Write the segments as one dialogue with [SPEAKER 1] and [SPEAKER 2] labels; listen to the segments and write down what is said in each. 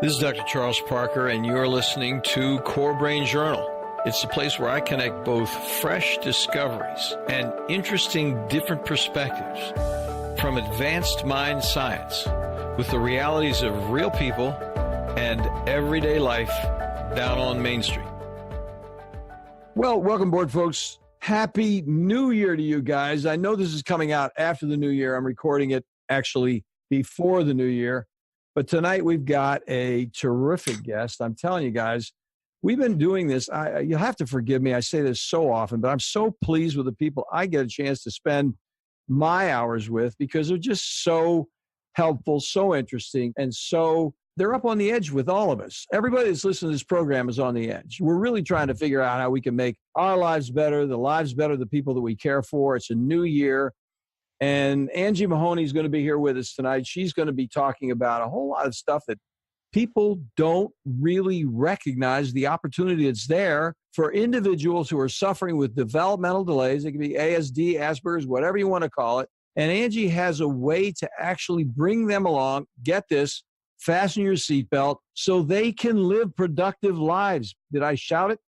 [SPEAKER 1] This is Dr. Charles Parker, and you're listening to Core Brain Journal. It's the place where I connect both fresh discoveries and interesting different perspectives from advanced mind science with the realities of real people and everyday life down on Main Street. Well, welcome aboard, folks. Happy New Year to you guys. I know this is coming out after the New Year. I'm recording it actually before the New Year. But tonight we've got a terrific guest. I'm telling you guys, we've been doing this. You'll have to forgive me. I say this so often, but I'm so pleased with the people I get a chance to spend my hours with because they're just so helpful, so interesting, and so they're up on the edge with all of us. Everybody that's listening to this program is on the edge. We're really trying to figure out how we can make our lives better, the lives better of the people that we care for. It's a new year. And Angie Mahoney is going to be here with us tonight. She's going to be talking about a whole lot of stuff that people don't really recognize the opportunity that's there for individuals who are suffering with developmental delays. It can be ASD, Asperger's, whatever you want to call it. And Angie has a way to actually bring them along. Get this, fasten your seatbelt so they can live productive lives. Did I shout it?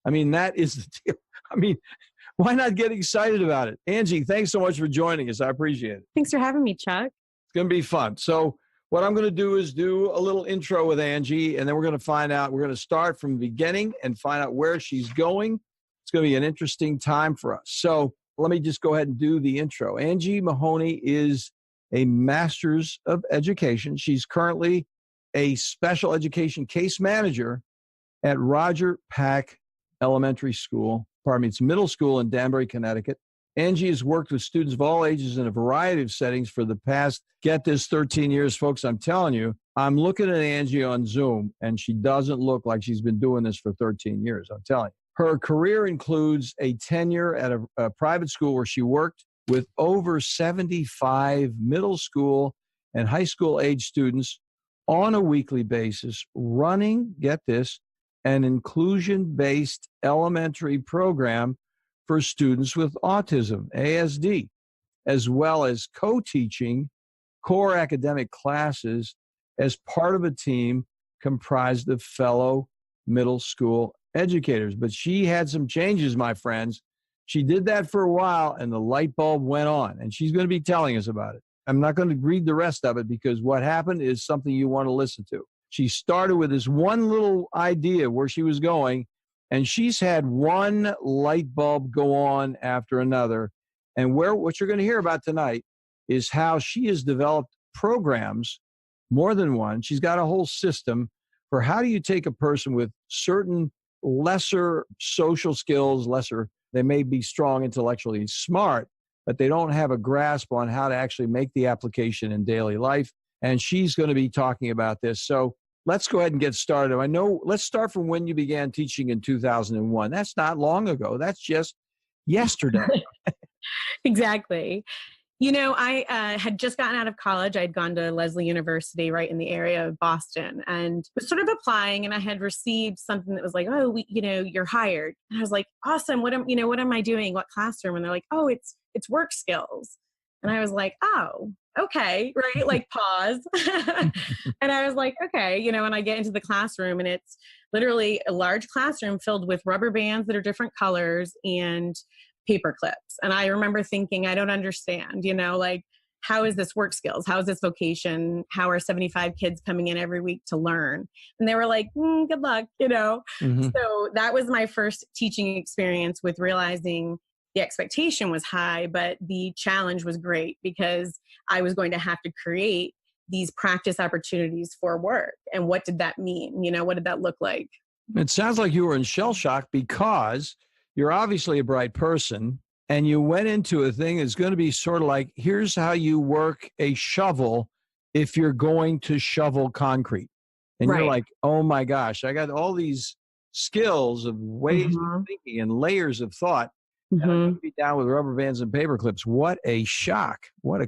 [SPEAKER 1] I mean, that is the deal. I mean, why not get excited about it? Angie, thanks so much for joining us. I appreciate it.
[SPEAKER 2] Thanks for having me, Chuck.
[SPEAKER 1] It's going to be fun. So what I'm going to do is do a little intro with Angie, and then we're going to find out, we're going to start from the beginning and find out where she's going. It's going to be an interesting time for us. So let me just go ahead and do the intro. Angie Mahoney is a master's of education. She's currently a special education case manager at Roger Pack Elementary School. It's middle school in Danbury, Connecticut. Angie has worked with students of all ages in a variety of settings for the past, get this, 13 years, folks. I'm telling you, I'm looking at Angie on Zoom, and she doesn't look like she's been doing this for 13 years. I'm telling you. Her career includes a tenure at a private school where she worked with over 75 middle school and high school age students on a weekly basis, running, get this, an inclusion-based elementary program for students with autism, ASD, as well as co-teaching core academic classes as part of a team comprised of fellow middle school educators. But she had some changes, my friends. She did that for a while, and the light bulb went on, and she's going to be telling us about it. I'm not going to read the rest of it because what happened is something you want to listen to. She started with this one little idea where she was going, and she's had one light bulb go on after another. And what you're going to hear about tonight is how she has developed programs, more than one. She's got a whole system for how do you take a person with certain lesser social skills, they may be strong intellectually and smart, but they don't have a grasp on how to actually make the application in daily life. And she's going to be talking about this. So let's go ahead and get started. Let's start from when you began teaching in 2001. That's not long ago. That's just yesterday.
[SPEAKER 2] Exactly. You know, I had just gotten out of college. I'd gone to Lesley University right in the area of Boston and was sort of applying, and I had received something that was like, oh, you're hired. And I was like, awesome. What am I doing? What classroom? And they're like, oh, it's work skills. And I was like, oh, okay, right? Like pause. And I was like, okay, and I get into the classroom and it's literally a large classroom filled with rubber bands that are different colors and paper clips. And I remember thinking, I don't understand, like, how is this work skills? How is this vocation? How are 75 kids coming in every week to learn? And they were like, good luck,
[SPEAKER 1] Mm-hmm.
[SPEAKER 2] So that was my first teaching experience with realizing the expectation was high, but the challenge was great because I was going to have to create these practice opportunities for work. And what did that mean? What did that look like?
[SPEAKER 1] It sounds like you were in shell shock because you're obviously a bright person and you went into a thing that's going to be sort of like, here's how you work a shovel if you're going to shovel concrete. And
[SPEAKER 2] Right.
[SPEAKER 1] You're like, oh my gosh, I got all these skills of ways of thinking and layers of thought. And I'm going to be down with rubber bands and paper clips. What a shock. What a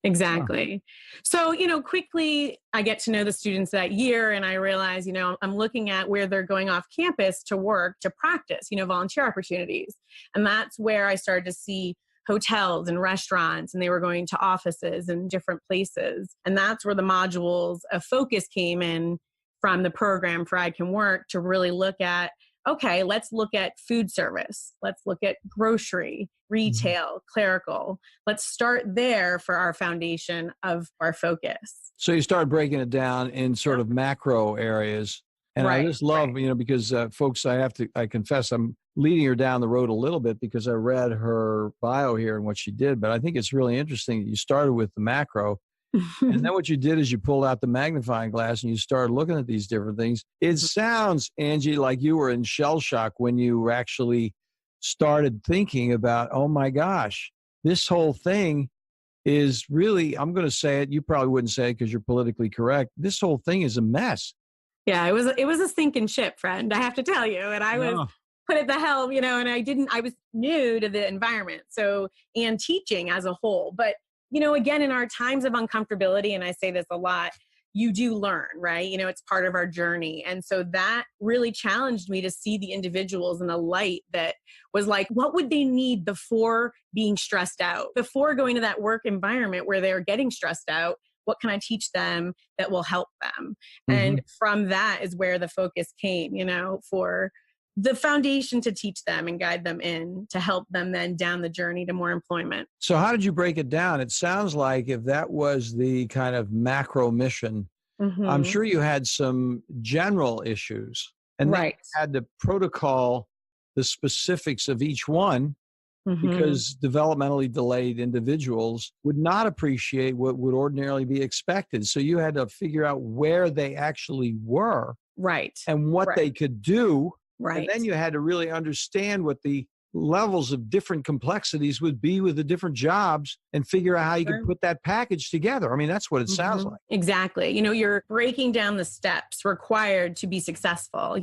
[SPEAKER 2] Exactly. So, quickly I get to know the students that year and I realize, I'm looking at where they're going off campus to work, to practice, volunteer opportunities. And that's where I started to see hotels and restaurants, and they were going to offices and different places. And that's where the modules of focus came in from the program for I Can Work to really look at, okay, let's look at food service. Let's look at grocery, retail, clerical. Let's start there for our foundation of our focus.
[SPEAKER 1] So you start breaking it down in sort of macro areas. And I just love, because folks, I confess, I'm leading her down the road a little bit because I read her bio here and what she did. But I think it's really interesting that you started with the macro. And then what you did is you pulled out the magnifying glass and you started looking at these different things. It sounds, Angie, like you were in shell shock when you actually started thinking about, oh my gosh, this whole thing is really, I'm going to say it, you probably wouldn't say it because you're politically correct. This whole thing is a mess.
[SPEAKER 2] Yeah, it was a sinking ship, friend, I have to tell you. And I was put at the helm, and I was new to the environment. So, and teaching as a whole. But, again, in our times of uncomfortability, and I say this a lot, you do learn, right? It's part of our journey. And so that really challenged me to see the individuals in a light that was like, what would they need before being stressed out, before going to that work environment where they're getting stressed out? What can I teach them that will help them? And from that is where the focus came, for the foundation to teach them and guide them in to help them then down the journey to more employment.
[SPEAKER 1] So how did you break it down? It sounds like if that was the kind of macro mission, I'm sure you had some general issues and then you had to protocol the specifics of each one because developmentally delayed individuals would not appreciate what would ordinarily be expected. So you had to figure out where they actually were and what they could do. And then you had to really understand what the levels of different complexities would be with the different jobs and figure out how you could put that package together. I mean, that's what it sounds like.
[SPEAKER 2] Exactly. You're breaking down the steps required to be successful,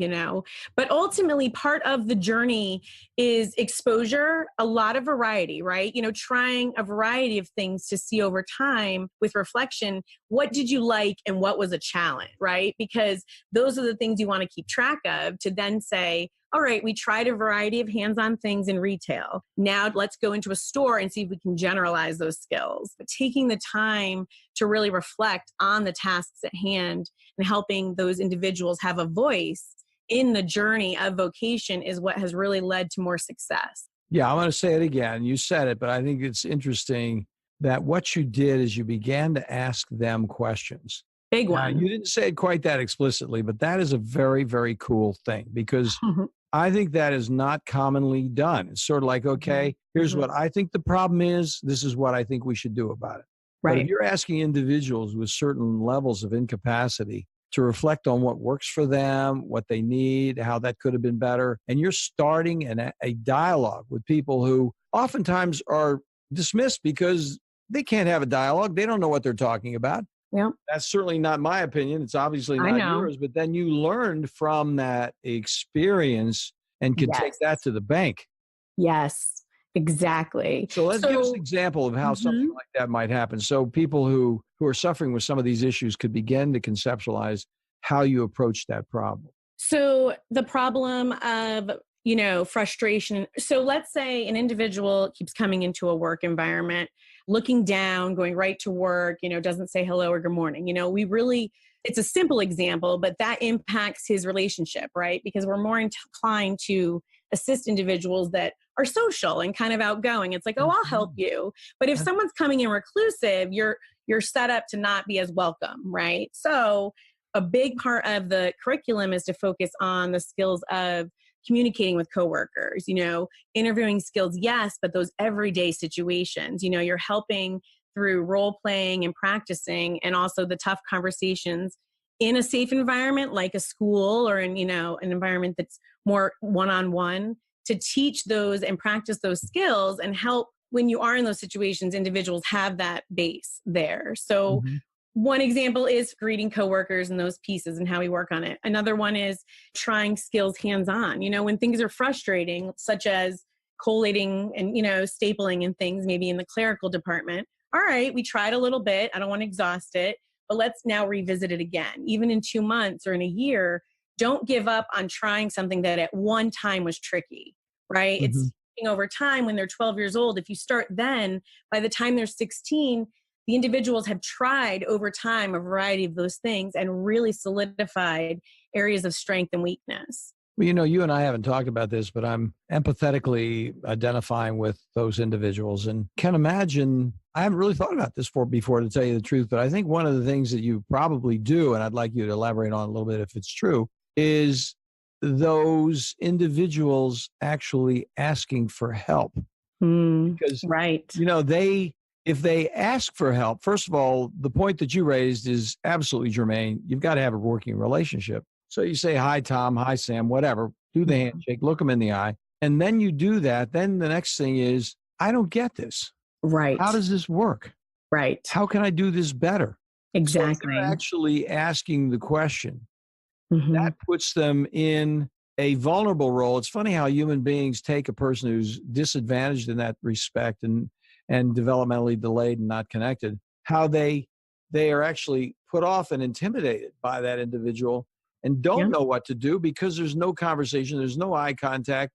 [SPEAKER 2] but ultimately part of the journey is exposure, a lot of variety, right? Trying a variety of things to see over time with reflection, what did you like and what was a challenge, right? Because those are the things you want to keep track of to then say, all right, we tried a variety of hands-on things in retail. Now let's go into a store and see if we can generalize those skills. But taking the time to really reflect on the tasks at hand and helping those individuals have a voice in the journey of vocation is what has really led to more success.
[SPEAKER 1] Yeah, I'm going to say it again. You said it, but I think it's interesting that what you did is you began to ask them questions.
[SPEAKER 2] Big one.
[SPEAKER 1] Now, you didn't say it quite that explicitly, but that is a very, very cool thing because I think that is not commonly done. It's sort of like, okay, here's what I think the problem is. This is what I think we should do about it. But if you're asking individuals with certain levels of incapacity to reflect on what works for them, what they need, how that could have been better, and you're starting a dialogue with people who oftentimes are dismissed because they can't have a dialogue. They don't know what they're talking about.
[SPEAKER 2] Yeah.
[SPEAKER 1] That's certainly not my opinion. It's obviously not yours, but then you learned from that experience and can take that to the bank.
[SPEAKER 2] Yes, exactly.
[SPEAKER 1] So let's give us an example of how something like that might happen. So people who are suffering with some of these issues could begin to conceptualize how you approach that problem.
[SPEAKER 2] So the problem of, frustration. So let's say an individual keeps coming into a work environment, looking down, going right to work, doesn't say hello or good morning. It's a simple example, but that impacts his relationship, right? Because we're more inclined to assist individuals that are social and kind of outgoing. It's like, oh, I'll help you. But if someone's coming in reclusive, you're set up to not be as welcome, right? So a big part of the curriculum is to focus on the skills of communicating with coworkers, interviewing skills, yes, but those everyday situations, you're helping through role playing and practicing, and also the tough conversations in a safe environment like a school or in, an environment that's more one-on-one, to teach those and practice those skills and help when you are in those situations, individuals have that base there. So one example is greeting coworkers and those pieces and how we work on it. Another one is trying skills hands-on. When things are frustrating, such as collating and, stapling and things, maybe in the clerical department. All right, we tried a little bit. I don't want to exhaust it, but let's now revisit it again. Even in 2 months or in a year, don't give up on trying something that at one time was tricky, right? working over time when they're 12 years old. If you start then, by the time they're 16, the individuals have tried over time a variety of those things and really solidified areas of strength and weakness.
[SPEAKER 1] Well, you and I haven't talked about this, but I'm empathetically identifying with those individuals and can imagine, I haven't really thought about this before, to tell you the truth, but I think one of the things that you probably do, and I'd like you to elaborate on a little bit if it's true, is those individuals actually asking for help. Because,
[SPEAKER 2] right.
[SPEAKER 1] if they ask for help, first of all, the point that you raised is absolutely germane. You've got to have a working relationship. So you say, hi, Tom, hi, Sam, whatever, do the handshake, look them in the eye. And then you do that. Then the next thing is, I don't get this.
[SPEAKER 2] Right.
[SPEAKER 1] How does this work?
[SPEAKER 2] Right.
[SPEAKER 1] How can I do this better?
[SPEAKER 2] Exactly.
[SPEAKER 1] So they're actually asking the question. That puts them in a vulnerable role. It's funny how human beings take a person who's disadvantaged in that respect and developmentally delayed and not connected, how they are actually put off and intimidated by that individual and don't know what to do because there's no conversation, there's no eye contact.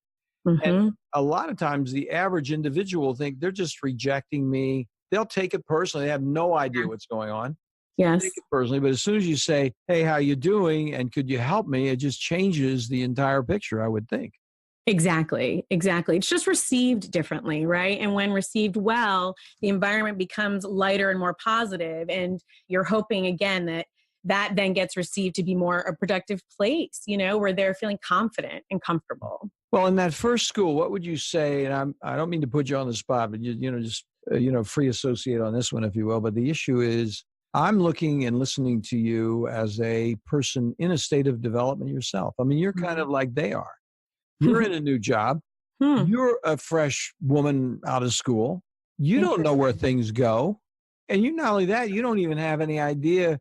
[SPEAKER 1] And a lot of times the average individual will think they're just rejecting me. They'll take it personally. They have no idea what's going on.
[SPEAKER 2] Yes.
[SPEAKER 1] Take it personally. But as soon as you say, hey, how you doing? And could you help me? It just changes the entire picture, I would think.
[SPEAKER 2] Exactly. It's just received differently, right? And when received well, the environment becomes lighter and more positive. And you're hoping, again, that then gets received to be more a productive place, where they're feeling confident and comfortable.
[SPEAKER 1] Well, in that first school, what would you say, and I don't mean to put you on the spot, but just free associate on this one, if you will. But the issue is, I'm looking and listening to you as a person in a state of development yourself. I mean, you're kind of like they are. You're in a new job. You're a fresh woman out of school. You don't know where things go. And not only that, you don't even have any idea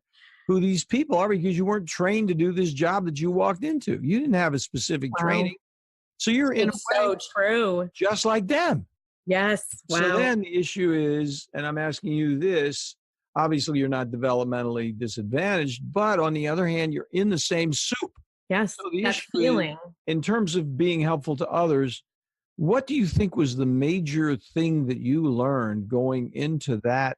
[SPEAKER 1] who these people are because you weren't trained to do this job that you walked into. You didn't have a specific training. So you're in a way
[SPEAKER 2] so true.
[SPEAKER 1] Just like them.
[SPEAKER 2] Yes. Wow.
[SPEAKER 1] So then the issue is, and I'm asking you this, obviously you're not developmentally disadvantaged, but on the other hand, you're in the same soup.
[SPEAKER 2] Yes.
[SPEAKER 1] So the
[SPEAKER 2] that
[SPEAKER 1] issue
[SPEAKER 2] feeling.
[SPEAKER 1] Is, in terms of being helpful to others, what do you think was the major thing that you learned going into that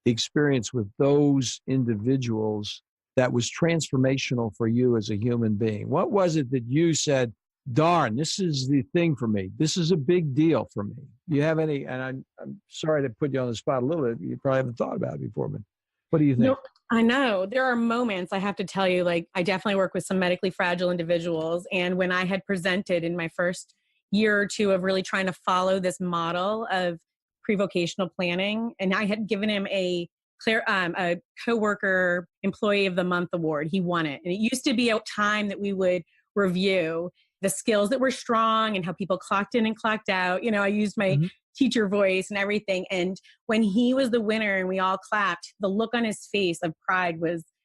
[SPEAKER 1] experience with those individuals that was transformational for you as a human being? What was it that you said, darn, this is the thing for me. This is a big deal for me. Do you have any, and I'm sorry to put you on the spot a little bit. You probably haven't thought about it before, but what do you think?
[SPEAKER 2] No, I know. There are moments, I have to tell you, like I definitely work with some medically fragile individuals. And when I had presented in my first year or two of really trying to follow this model of pre-vocational planning, and I had given him a coworker employee of the month award. He won it. And it used to be a time that we would review the skills that were strong and how people clocked in and clocked out. I used my teacher voice and everything. And when he was the winner and we all clapped, the look on his face of pride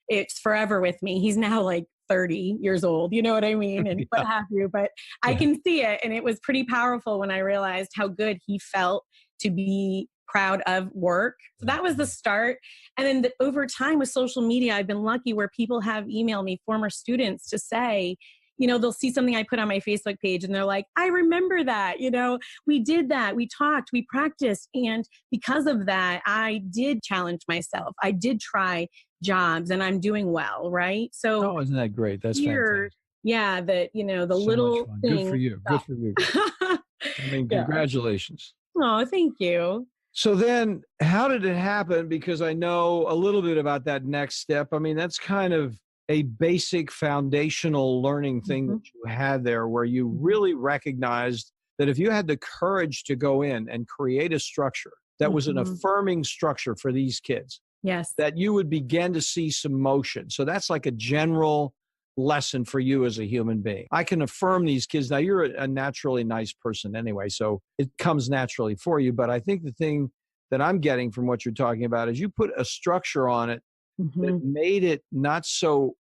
[SPEAKER 2] it's forever with me. He's now like 30 years old, you know what I mean? And what have you, but I can see it. And it was pretty powerful when I realized how good he felt to be proud of work. So that was the start. And then over time with social media, I've been lucky where people have emailed me, former students, to say, they'll see something I put on my Facebook page and they're like, I remember that, we did that, we talked, we practiced. And because of that, I did challenge myself. I did try jobs and I'm doing well, right? So
[SPEAKER 1] isn't that great? That's fantastic.
[SPEAKER 2] Yeah, that, the
[SPEAKER 1] so
[SPEAKER 2] little thing.
[SPEAKER 1] Good for you. Good for you. I mean, congratulations.
[SPEAKER 2] Oh, thank you.
[SPEAKER 1] So then how did it happen? Because I know a little bit about that next step. I mean, that's kind of a basic foundational learning thing that you had there, where you really recognized that if you had the courage to go in and create a structure that was an affirming structure for these kids,
[SPEAKER 2] yes,
[SPEAKER 1] that you would begin to see some motion. So that's like a general lesson for you as a human being. I can affirm these kids. Now, you're a naturally nice person anyway, so it comes naturally for you. But I think the thing that I'm getting from what you're talking about is you put a structure on it that made it not so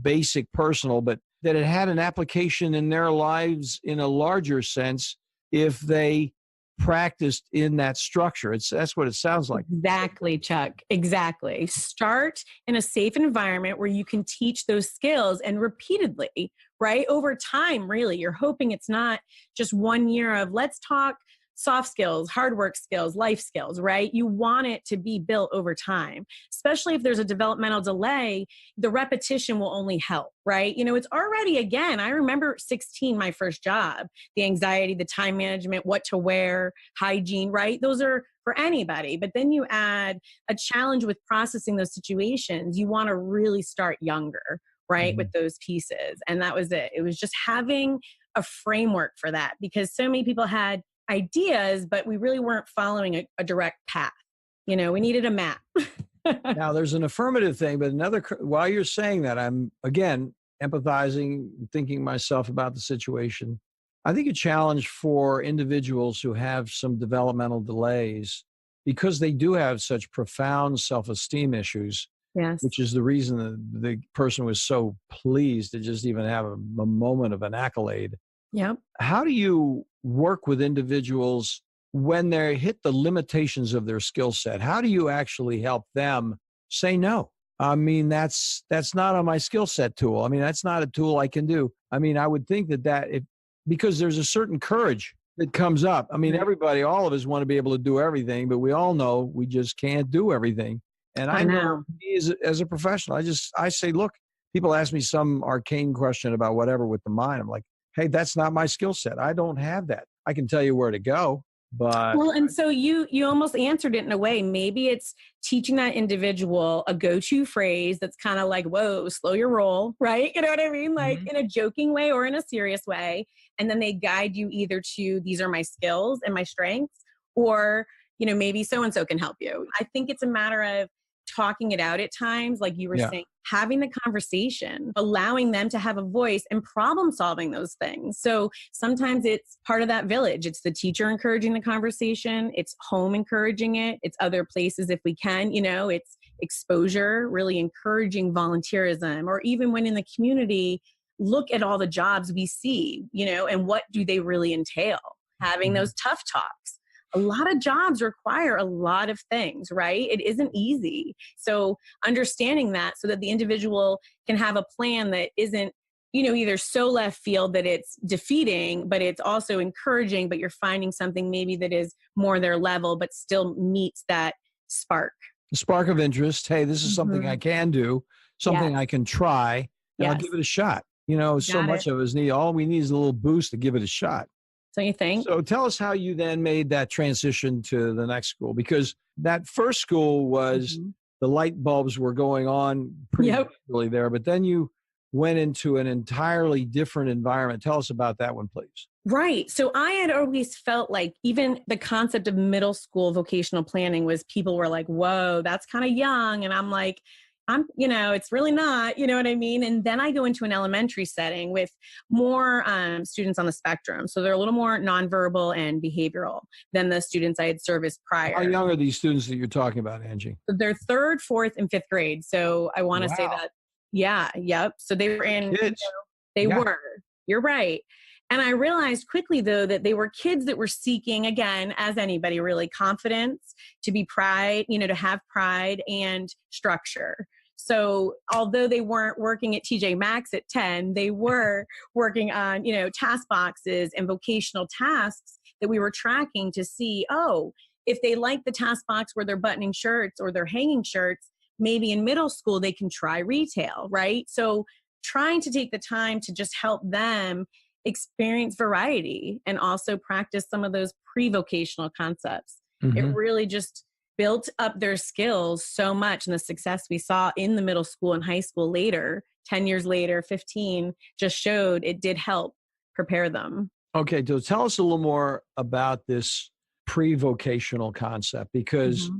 [SPEAKER 1] basic personal, but that it had an application in their lives in a larger sense if they practiced in that structure. That's what it sounds like.
[SPEAKER 2] Exactly, Chuck. Exactly. Start in a safe environment where you can teach those skills and repeatedly, right? Over time, really. You're hoping it's not just 1 year of let's talk soft skills, hard work skills, life skills, right? You want it to be built over time, especially if there's a developmental delay, the repetition will only help, right? It's already, again, I remember 16, my first job, the anxiety, the time management, what to wear, hygiene, right? Those are for anybody. But then you add a challenge with processing those situations. You want to really start younger, right? With those pieces. And that was it. It was just having a framework for that, because so many people had ideas, but we really weren't following a direct path. We needed a map.
[SPEAKER 1] Now, there's an affirmative thing, but while you're saying that, I'm, again, empathizing, thinking myself about the situation. I think a challenge for individuals who have some developmental delays, because they do have such profound self-esteem issues,
[SPEAKER 2] Yes.
[SPEAKER 1] which is the reason that the person was so pleased to just even have a moment of an accolade.
[SPEAKER 2] Yep.
[SPEAKER 1] How do you work with individuals when they hit the limitations of their skill set? How do you actually help them say no? I mean, that's not on my skill set tool. I mean, that's not a tool I can do. I mean, I would think because there's a certain courage that comes up. I mean, everybody, all of us want to be able to do everything, but we all know we just can't do everything. And I know as a professional, I say, look, people ask me some arcane question about whatever with the mind. I'm like, hey, that's not my skill set. I don't have that. I can tell you where to go, but
[SPEAKER 2] well, and so you almost answered it in a way. Maybe it's teaching that individual a go-to phrase that's kind of like, whoa, slow your roll, right? You know what I mean? Like in a joking way or in a serious way. And then they guide you either to these are my skills and my strengths, or, maybe so-and-so can help you. I think it's a matter of talking it out at times, like you were saying, having the conversation, allowing them to have a voice and problem solving those things. So sometimes it's part of that village. It's the teacher encouraging the conversation. It's home encouraging it. It's other places if we can, it's exposure, really encouraging volunteerism, or even when in the community, look at all the jobs we see, and what do they really entail? Having those tough talks. A lot of jobs require a lot of things, right? It isn't easy. So understanding that so that the individual can have a plan that isn't, either so left field that it's defeating, but it's also encouraging, but you're finding something maybe that is more their level, but still meets that spark.
[SPEAKER 1] The spark of interest. Hey, this is something I can do, something I can try, and I'll give it a shot. So much of us all we need is a little boost to give it a shot.
[SPEAKER 2] So you think?
[SPEAKER 1] So tell us how you then made that transition to the next school, because that first school was the light bulbs were going on pretty early there, but then you went into an entirely different environment. Tell us about that one, please.
[SPEAKER 2] Right. So I had always felt like even the concept of middle school vocational planning was people were like, whoa, that's kind of young. And I'm like, it's really not, you know what I mean? And then I go into an elementary setting with more students on the spectrum. So they're a little more nonverbal and behavioral than the students I had serviced prior.
[SPEAKER 1] How young are these students that you're talking about, Angie?
[SPEAKER 2] So they're 3rd, 4th, and 5th grade. So I want to say that, yep. So they were in, they were, you're right. And I realized quickly, though, that they were kids that were seeking, again, as anybody really, confidence, to be pride, to have pride and structure. So although they weren't working at TJ Maxx at 10, they were working on, task boxes and vocational tasks that we were tracking to see, if they like the task box where they're buttoning shirts or they're hanging shirts, maybe in middle school they can try retail, right? So trying to take the time to just help them experience variety and also practice some of those pre-vocational concepts. It really just built up their skills so much, and the success we saw in the middle school and high school later, 10 years later, 15, just showed it did help prepare them.
[SPEAKER 1] Okay, so tell us a little more about this pre-vocational concept, because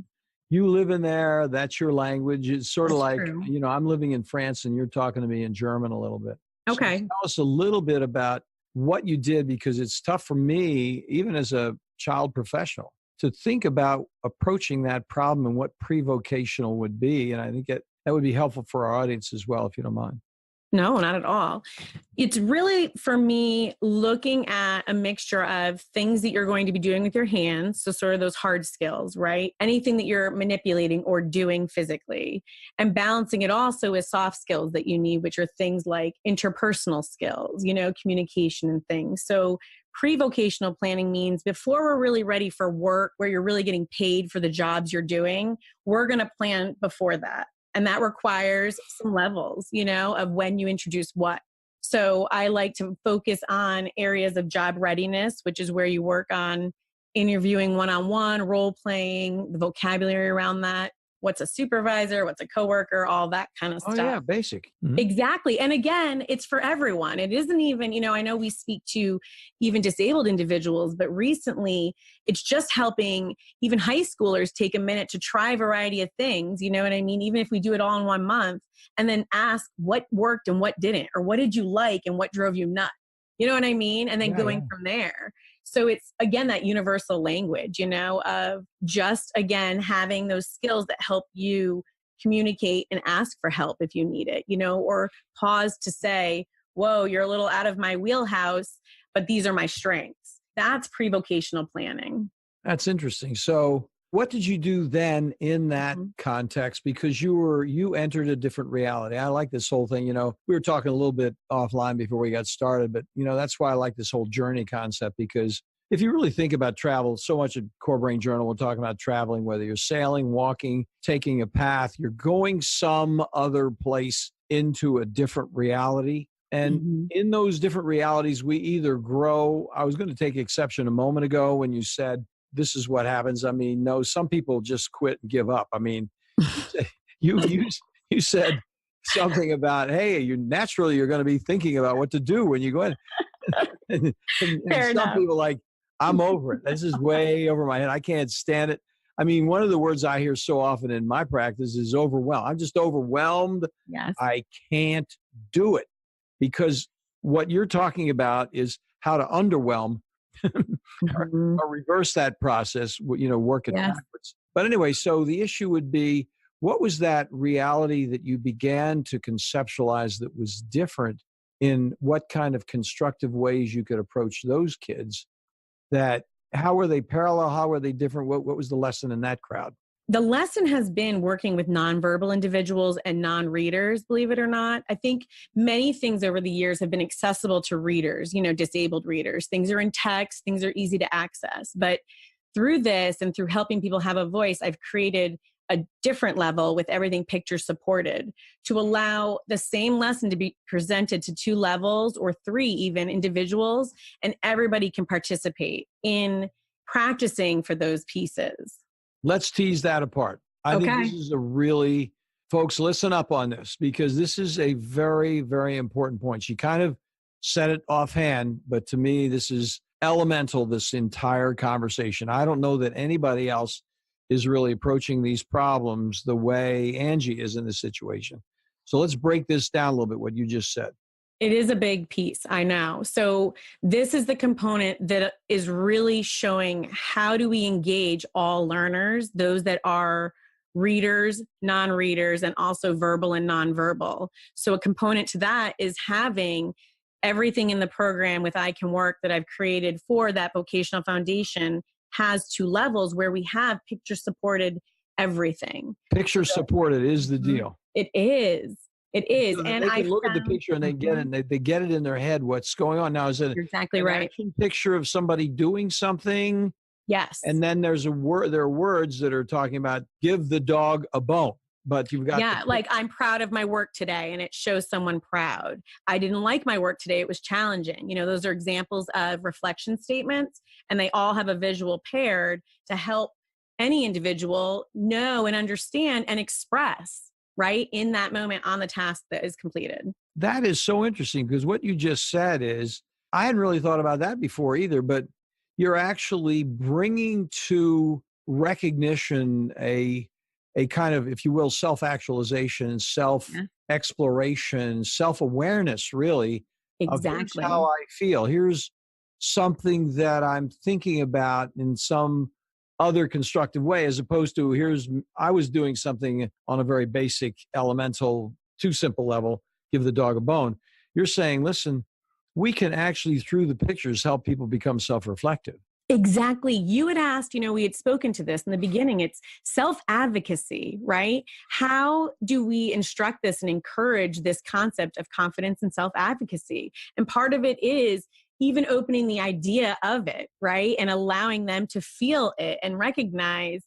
[SPEAKER 1] you live in there, that's your language. It's sort of like, true. I'm living in France and you're talking to me in German a little bit.
[SPEAKER 2] Okay.
[SPEAKER 1] So tell us a little bit about what you did, because it's tough for me, even as a child professional, to think about approaching that problem and what pre-vocational would be. And I think that would be helpful for our audience as well, if you don't mind.
[SPEAKER 2] No, not at all. It's really, for me, looking at a mixture of things that you're going to be doing with your hands. So sort of those hard skills, right? Anything that you're manipulating or doing physically, and balancing it also with soft skills that you need, which are things like interpersonal skills, communication and things. So pre-vocational planning means before we're really ready for work, where you're really getting paid for the jobs you're doing, we're going to plan before that. And that requires some levels, of when you introduce what. So I like to focus on areas of job readiness, which is where you work on interviewing one-on-one, role playing, the vocabulary around that. What's a supervisor? What's a coworker? All that kind of
[SPEAKER 1] Oh,
[SPEAKER 2] stuff.
[SPEAKER 1] yeah, basic. Mm-hmm.
[SPEAKER 2] Exactly. And again, it's for everyone. It isn't even, I know we speak to even disabled individuals, but recently it's just helping even high schoolers take a minute to try a variety of things. You know what I mean? Even if we do it all in 1 month, and then ask what worked and what didn't, or what did you like and what drove you nuts? You know what I mean? And then going from there. So it's, again, that universal language, of just, again, having those skills that help you communicate and ask for help if you need it, or pause to say, whoa, you're a little out of my wheelhouse, but these are my strengths. That's pre-vocational planning.
[SPEAKER 1] That's interesting. So what did you do then in that context? Because you entered a different reality. I like this whole thing. We were talking a little bit offline before we got started, but that's why I like this whole journey concept, because if you really think about travel, so much at Core Brain Journal, we're talking about traveling, whether you're sailing, walking, taking a path, you're going some other place into a different reality. And in those different realities, we either grow. I was going to take exception a moment ago when you said, this is what happens. I mean, no, some people just quit and give up. I mean, you said something about, hey, you're going to be thinking about what to do when you go in. and some people like, I'm over it. This is way over my head. I can't stand it. I mean, one of the words I hear so often in my practice is overwhelmed. I'm just overwhelmed.
[SPEAKER 2] Yes.
[SPEAKER 1] I can't do it. Because what you're talking about is how to underwhelm or reverse that process, working backwards. But anyway, so the issue would be, what was that reality that you began to conceptualize that was different, in what kind of constructive ways you could approach those kids? How were they parallel? How were they different? What was the lesson in that crowd?
[SPEAKER 2] The lesson has been working with nonverbal individuals and non-readers, believe it or not. I think many things over the years have been accessible to readers, disabled readers. Things are in text, things are easy to access. But through this and through helping people have a voice, I've created a different level with everything picture supported to allow the same lesson to be presented to 2 levels or 3 even individuals, and everybody can participate in practicing for those pieces.
[SPEAKER 1] Let's tease that apart. I think this is folks, listen up on this, because this is a very, very important point. She kind of said it offhand, but to me, this is elemental, this entire conversation. I don't know that anybody else is really approaching these problems the way Angie is in this situation. So let's break this down a little bit, what you just said.
[SPEAKER 2] It is a big piece, I know. So this is the component that is really showing how do we engage all learners, those that are readers, non-readers, and also verbal and nonverbal. So a component to that is having everything in the program with I Can Work that I've created for that vocational foundation has 2 levels where we have picture-supported everything.
[SPEAKER 1] Picture-supported is the deal.
[SPEAKER 2] It is. It is.
[SPEAKER 1] So
[SPEAKER 2] and
[SPEAKER 1] they
[SPEAKER 2] I
[SPEAKER 1] can look at the picture and they get it. They get it in their head what's going on. Now, is it
[SPEAKER 2] You're exactly right.
[SPEAKER 1] action picture of somebody doing something?
[SPEAKER 2] Yes.
[SPEAKER 1] And then there are words that are talking about give the dog a bone. But you've got
[SPEAKER 2] like I'm proud of my work today, and it shows someone proud. I didn't like my work today. It was challenging. Those are examples of reflection statements, and they all have a visual paired to help any individual know and understand and express right in that moment on the task that is completed.
[SPEAKER 1] That is so interesting, because what you just said is, I hadn't really thought about that before either, but you're actually bringing to recognition a kind of, if you will, self-actualization, self-exploration, self-awareness, really.
[SPEAKER 2] Exactly.
[SPEAKER 1] Of here's how I feel. Here's something that I'm thinking about in some other constructive way, as opposed to I was doing something on a very basic, elemental, too simple level. give the dog a bone. You're saying, listen, we can actually, through the pictures, help people become self-reflective.
[SPEAKER 2] Exactly. You had asked, we had spoken to this in the beginning. It's self-advocacy, right? How do we instruct this and encourage this concept of confidence and self-advocacy? And part of it is even opening the idea of it, right? And allowing them to feel it and recognize,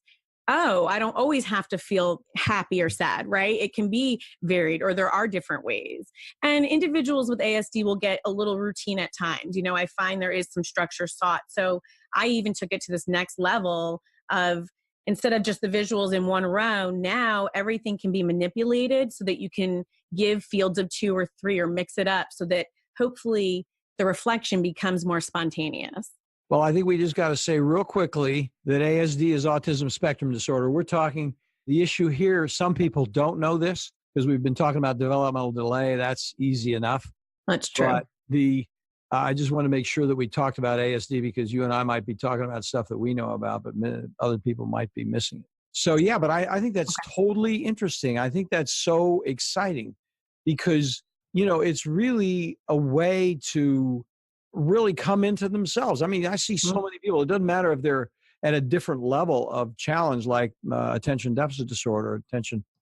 [SPEAKER 2] oh, I don't always have to feel happy or sad, right? It can be varied, or there are different ways. And individuals with ASD will get a little routine at times. I find there is some structure sought. So I even took it to this next level of, instead of just the visuals in one row, now everything can be manipulated so that you can give fields of 2 or 3 or mix it up so that hopefully the reflection becomes more spontaneous.
[SPEAKER 1] Well, I think we just got to say real quickly that ASD is autism spectrum disorder. We're talking the issue here. Some people don't know this because we've been talking about developmental delay. That's easy enough.
[SPEAKER 2] That's true.
[SPEAKER 1] But I just want to make sure that we talked about ASD because you and I might be talking about stuff that we know about, but other people might be missing it. So yeah, but I think that's totally interesting. I think that's so exciting because, it's really a way to really come into themselves. I mean, I see so many people, it doesn't matter if they're at a different level of challenge, like attention deficit disorder,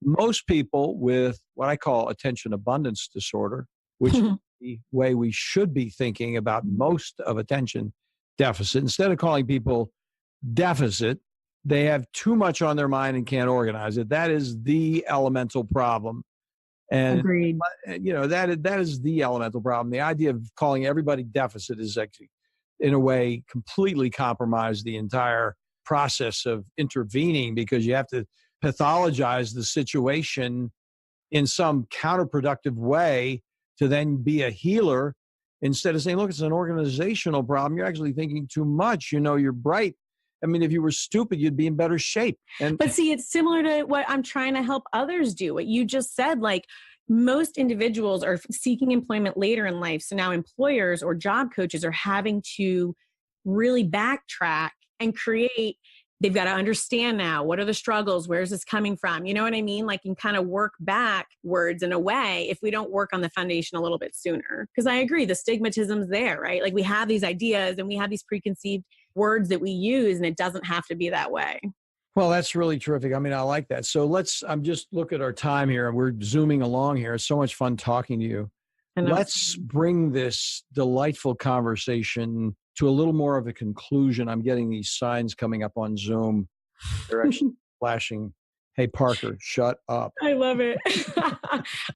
[SPEAKER 1] most people with what I call attention abundance disorder, which is the way we should be thinking about most of attention deficit. Instead of calling people deficit, they have too much on their mind and can't organize it. That is the elemental problem. And
[SPEAKER 2] agreed.
[SPEAKER 1] That is the elemental problem. The idea of calling everybody deficit is actually, in a way, completely compromise the entire process of intervening because you have to pathologize the situation in some counterproductive way to then be a healer instead of saying, look, it's an organizational problem. You're actually thinking too much. You're bright. I mean, if you were stupid, you'd be in better shape.
[SPEAKER 2] But see, it's similar to what I'm trying to help others do. What you just said, like most individuals are seeking employment later in life. So now employers or job coaches are having to really backtrack and create. They've got to understand now, what are the struggles? Where's this coming from? You know what I mean? Like, and kind of work backwards in a way if we don't work on the foundation a little bit sooner. Because I agree, the stigmatism's there, right? Like we have these ideas and we have these preconceived words that we use, and it doesn't have to be that way.
[SPEAKER 1] Well, that's really terrific. I mean, I like that. So I'm just look at our time here and we're zooming along here. It's so much fun talking to you. Let's bring this delightful conversation to a little more of a conclusion. I'm getting these signs coming up on Zoom. They're actually flashing. Hey, Parker, shut up.
[SPEAKER 2] I love it.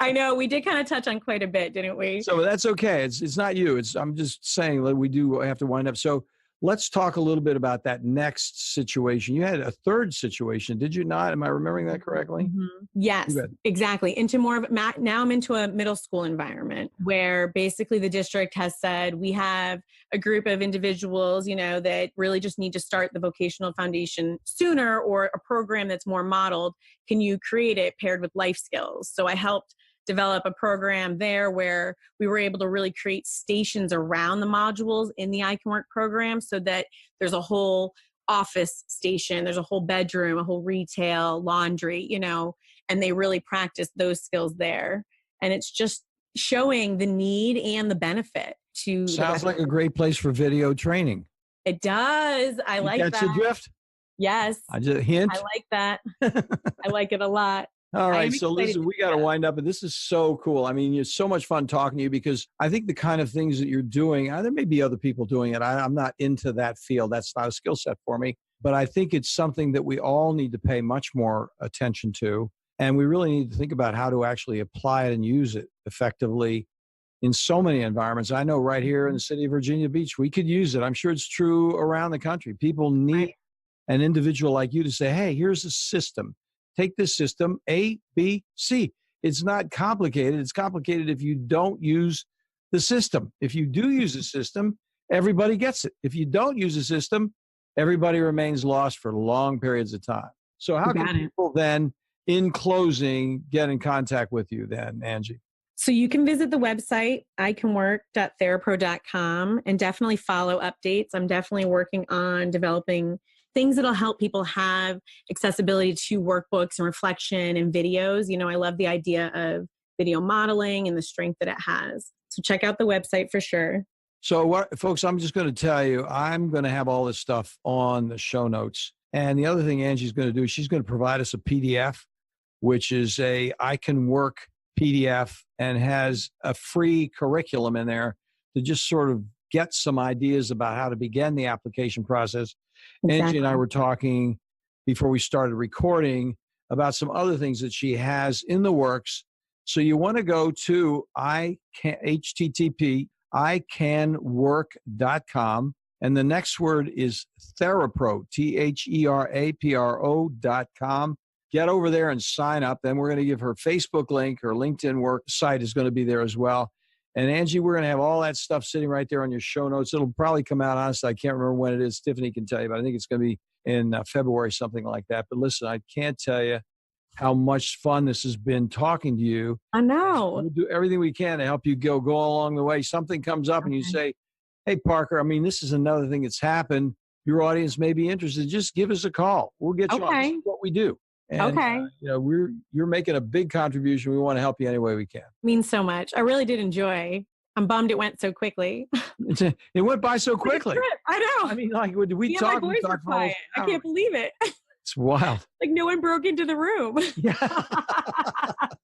[SPEAKER 2] I know we did kind of touch on quite a bit, didn't we?
[SPEAKER 1] So that's okay. It's not you. I'm just saying that we do have to wind up. So let's talk a little bit about that next situation. You had a third situation, did you not? Am I remembering that correctly?
[SPEAKER 2] Mm-hmm. Yes, exactly. Into more of now I'm into a middle school environment where basically the district has said we have a group of individuals, that really just need to start the vocational foundation sooner, or a program that's more modeled. Can you create it paired with life skills? So I helped develop a program there where we were able to really create stations around the modules in the I Can Work program so that there's a whole office station, there's a whole bedroom, a whole retail, laundry, and they really practice those skills there. And it's just showing the need and the benefit to.
[SPEAKER 1] Sounds like a great place for video training.
[SPEAKER 2] It does. I like that.
[SPEAKER 1] That's the drift?
[SPEAKER 2] Yes.
[SPEAKER 1] I just hint.
[SPEAKER 2] I like that. I like it a lot.
[SPEAKER 1] All right. So listen, we got to wind up, and this is so cool. I mean, it's so much fun talking to you because I think the kind of things that you're doing, there may be other people doing it. I'm not into that field. That's not a skill set for me, but I think it's something that we all need to pay much more attention to. And we really need to think about how to actually apply it and use it effectively in so many environments. I know right here in the city of Virginia Beach, we could use it. I'm sure it's true around the country. People need an individual like you to say, hey, here's a system. Take this system, A, B, C. It's not complicated. It's complicated if you don't use the system. If you do use the system, everybody gets it. If you don't use the system, everybody remains lost for long periods of time. So how can people then, in closing, get in contact with you then, Angie?
[SPEAKER 2] So you can visit the website, icanwork.therapro.com, and definitely follow updates. I'm definitely working on developing things that'll help people have accessibility to workbooks and reflection and videos. I love the idea of video modeling and the strength that it has. So check out the website for sure.
[SPEAKER 1] So folks, I'm just going to tell you, I'm going to have all this stuff on the show notes. And the other thing Angie's going to do is she's going to provide us a PDF, which is a I Can Work PDF, and has a free curriculum in there to just sort of get some ideas about how to begin the application process. Exactly. Angie and I were talking before we started recording about some other things that she has in the works. So you want to go to icanwork.com, and the next word is Therapro, THERAPRO.com. Get over there and sign up. Then we're going to give her Facebook link. Her LinkedIn work site is going to be there as well. And Angie, we're going to have all that stuff sitting right there on your show notes. It'll probably come out, honestly, I can't remember when it is. Tiffany can tell you, but I think it's going to be in February, something like that. But listen, I can't tell you how much fun this has been talking to you.
[SPEAKER 2] I know.
[SPEAKER 1] We'll do everything we can to help you go along the way. Something comes up and you say, hey, Parker, I mean, this is another thing that's happened. Your audience may be interested. Just give us a call. We'll get you on. This is what we do. And, you're making a big contribution. We want to help you any way we can.
[SPEAKER 2] Means so much. I really did enjoy. I'm bummed it went so quickly.
[SPEAKER 1] It went by so quickly.
[SPEAKER 2] I know.
[SPEAKER 1] I mean, like, we talked.
[SPEAKER 2] My boys were quiet. I can't believe it.
[SPEAKER 1] It's wild.
[SPEAKER 2] Like no one broke into the room.
[SPEAKER 1] Yeah.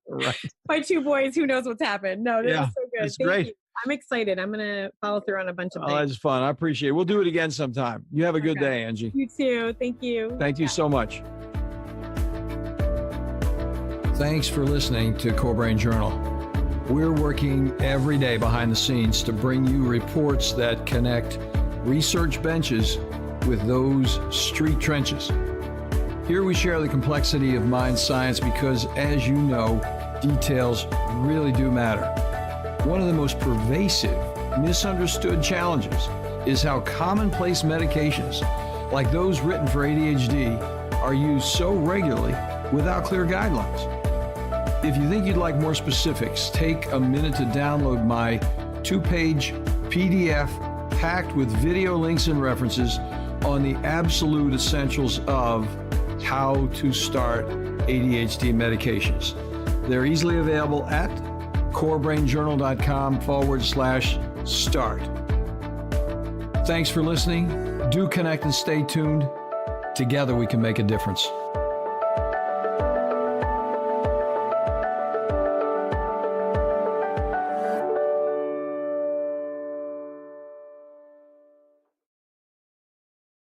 [SPEAKER 1] Right.
[SPEAKER 2] My two boys, who knows what's happened. No, this is so good.
[SPEAKER 1] It's great.
[SPEAKER 2] You. I'm excited. I'm going to follow through on a bunch of things.
[SPEAKER 1] That's fun. I appreciate it. We'll do it again sometime. You have a good day, Angie.
[SPEAKER 2] You too. Thank you.
[SPEAKER 1] Thank you so much. Thanks for listening to Core Brain Journal. We're working every day behind the scenes to bring you reports that connect research benches with those street trenches. Here we share the complexity of mind science because, as you know, details really do matter. One of the most pervasive, misunderstood challenges is how commonplace medications, like those written for ADHD, are used so regularly without clear guidelines. If you think you'd like more specifics, take a minute to download my 2-page PDF packed with video links and references on the absolute essentials of how to start ADHD medications. They're easily available at corebrainjournal.com/start. Thanks for listening. Do connect and stay tuned. Together we can make a difference.